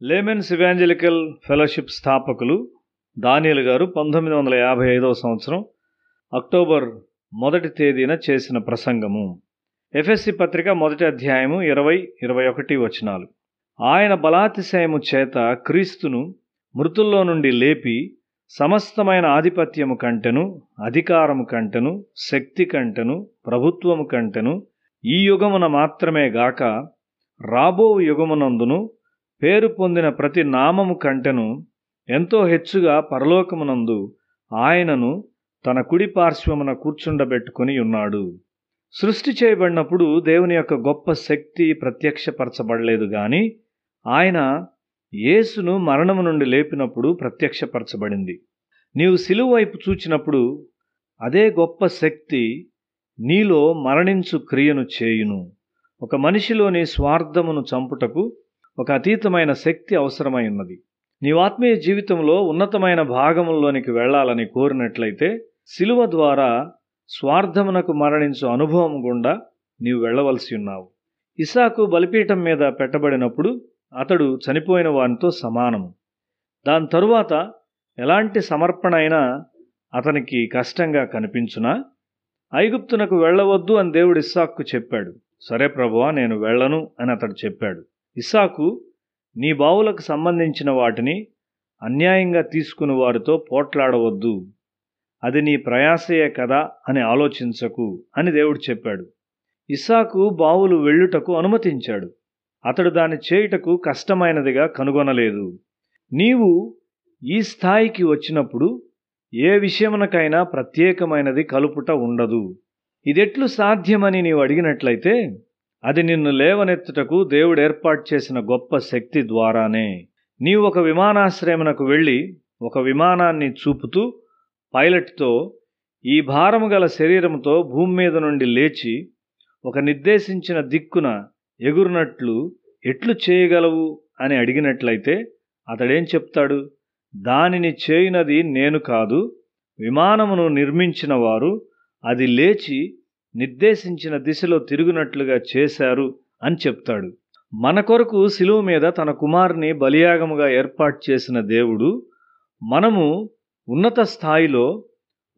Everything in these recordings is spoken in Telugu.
లేమెన్స్ ఇవాంజలికల్ ఫెలోషిప్ స్థాపకులు దానియేలు గారు 1955వ సంవత్సరం అక్టోబర్ 1వ తేదీన చేసిన ప్రసంగము. ఎఫెసీ పత్రిక 1వ అధ్యాయము 20-21 వచనాలు. ఆయన బలాతిశయము చేత క్రీస్తును మృతుల్లో నుండి లేపి సమస్తమైన ఆధిపత్యము కంటెను, అధికారము కంటెను, శక్తి కంటెను, ప్రభుత్వము కంటెను ఈ యుగమున మాత్రమే గాక రాబో యుగమునందును పేరు పొందిన ప్రతి నామము కంటెను ఎంతో హెచ్చుగా పరలోకమునందు ఆయనను తన కుడి పార్శ్వమున కూర్చుండబెట్టుకొని ఉన్నాడు. సృష్టి చేయబడినప్పుడు దేవుని యొక్క గొప్ప శక్తి ప్రత్యక్షపరచబడలేదు గాని ఆయన యేసును మరణము నుండి లేపినప్పుడు ప్రత్యక్షపరచబడింది. నీవు సిలువ వైపు చూచినప్పుడు అదే గొప్ప శక్తి నీలో మరణించు క్రియను చేయును. ఒక మనిషిలోని స్వార్థమును చంపుటకు ఒక అతీతమైన శక్తి అవసరమై ఉన్నది. నీవు ఆత్మీయ జీవితంలో ఉన్నతమైన భాగముల్లోనికి వెళ్ళాలని కోరినట్లయితే సిలువ ద్వారా స్వార్థమునకు మరణించు అనుభవం గుండా నీవు వెళ్ళవలసి ఉన్నావు. ఇస్సాకు బలిపీఠం మీద పెట్టబడినప్పుడు అతడు చనిపోయిన వానితో సమానము. దాని తరువాత ఎలాంటి సమర్పణ అయినా అతనికి కష్టంగా కనిపించునా ఐగుప్తునకు వెళ్ళవద్దు అని దేవుడు ఇస్సాకు చెప్పాడు. సరే ప్రభువా, నేను వెళ్ళను అని అతడు చెప్పాడు. ఇస్సాకు, నీ బావులకు సంబంధించిన వాటిని అన్యాయంగా తీసుకుని వారితో పోట్లాడవద్దు, అది నీ ప్రయాసయే కదా అని ఆలోచించకు అని దేవుడు చెప్పాడు. ఇస్సాకు బావులు వెళ్ళుటకు అనుమతించాడు. అతడు దాన్ని చేయుటకు కష్టమైనదిగా కనుగొనలేదు. నీవు ఈ స్థాయికి వచ్చినప్పుడు ఏ విషయమునకైనా ప్రత్యేకమైనది కలుపుట ఉండదు. ఇదెట్లు సాధ్యమని నీవు అడిగినట్లయితే అది నిన్ను లేవనెత్తుటకు దేవుడు ఏర్పాటు చేసిన గొప్ప శక్తి ద్వారానే. నీవు ఒక విమానాశ్రయమునకు వెళ్ళి ఒక విమానాన్ని చూపుతూ పైలట్తో ఈ భారము గల శరీరముతో భూమి మీద నుండి లేచి ఒక నిర్దేశించిన దిక్కున ఎగురునట్లు ఎట్లు చేయగలవు అని అడిగినట్లయితే అతడేం చెప్తాడు? దానిని చేయునది నేను కాదు, విమానమును నిర్మించిన వారు అది లేచి నిర్దేశించిన దిశలో తిరుగునట్లుగా చేశారు అని చెప్తాడు. మన కొరకు శిలువ మీద తన కుమారుని బలియాగముగా ఏర్పాటు చేసిన దేవుడు మనము ఉన్నత స్థాయిలో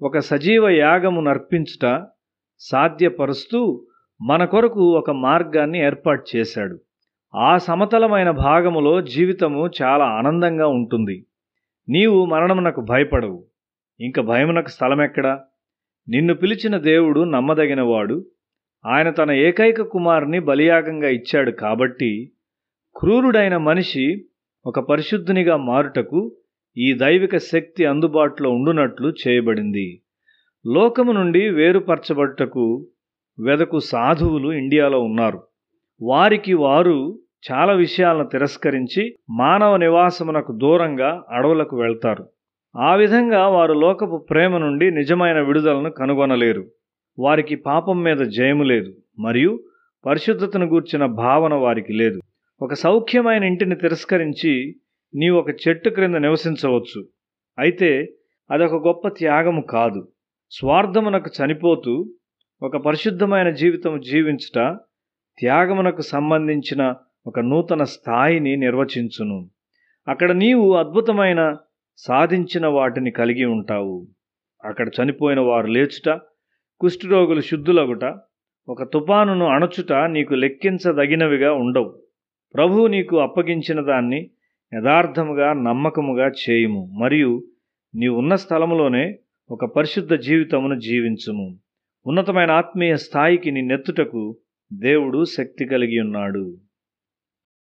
ఒక సజీవ యాగము నర్పించుట సాధ్యపరుస్తూ మన కొరకు ఒక మార్గాన్ని ఏర్పాటు చేశాడు. ఆ సమతలమైన భాగములో జీవితము చాలా ఆనందంగా ఉంటుంది. నీవు మరణమునకు భయపడవు. ఇంక భయమునకు స్థలమెక్కడా? నిన్ను పిలిచిన దేవుడు నమ్మదగినవాడు. ఆయన తన ఏకైక కుమారుని బలియాగంగా ఇచ్చాడు కాబట్టి క్రూరుడైన మనిషి ఒక పరిశుద్ధునిగా మారుటకు ఈ దైవిక శక్తి అందుబాటులో ఉండునట్లు చేయబడింది. లోకము నుండి వేరుపరచబడుటకు వెదకు సాధువులు ఇండియాలో ఉన్నారు. వారికి వారు చాలా విషయాలను తిరస్కరించి మానవ నివాసమునకు దూరంగా అడవులకు వెళ్తారు. ఆ విధంగా వారు లోకపు ప్రేమ నుండి నిజమైన విడుదలను కనుగొనలేరు. వారికి పాపం మీద జయము లేదు మరియు పరిశుద్ధతను గూర్చిన భావన వారికి లేదు. ఒక సౌఖ్యమైన ఇంటిని తిరస్కరించి నీవు ఒక చెట్టు క్రింద నివసించవచ్చు. అయితే అదొక గొప్ప త్యాగము కాదు. స్వార్థమునకు చనిపోతూ ఒక పరిశుద్ధమైన జీవితం జీవించుట త్యాగమునకు సంబంధించిన ఒక నూతన స్థాయిని నిర్వచించును. అక్కడ నీవు అద్భుతమైన సాధించిన వాటిని కలిగి ఉంటావు. అక్కడ చనిపోయిన వారు లేచుట, కుష్ఠరోగులు శుద్ధులగుట, ఒక తుఫానును అణచుట నీకు లెక్కించదగినవిగా ఉండవు. ప్రభువు నీకు అప్పగించిన దాన్ని యథార్థముగా నమ్మకముగా చేయుము మరియు నీవు ఉన్న స్థలములోనే ఒక పరిశుద్ధ జీవితమును జీవించుము. ఉన్నతమైన ఆత్మీయ స్థాయికి నిన్నెత్తుటకు దేవుడు శక్తి కలిగి ఉన్నాడు.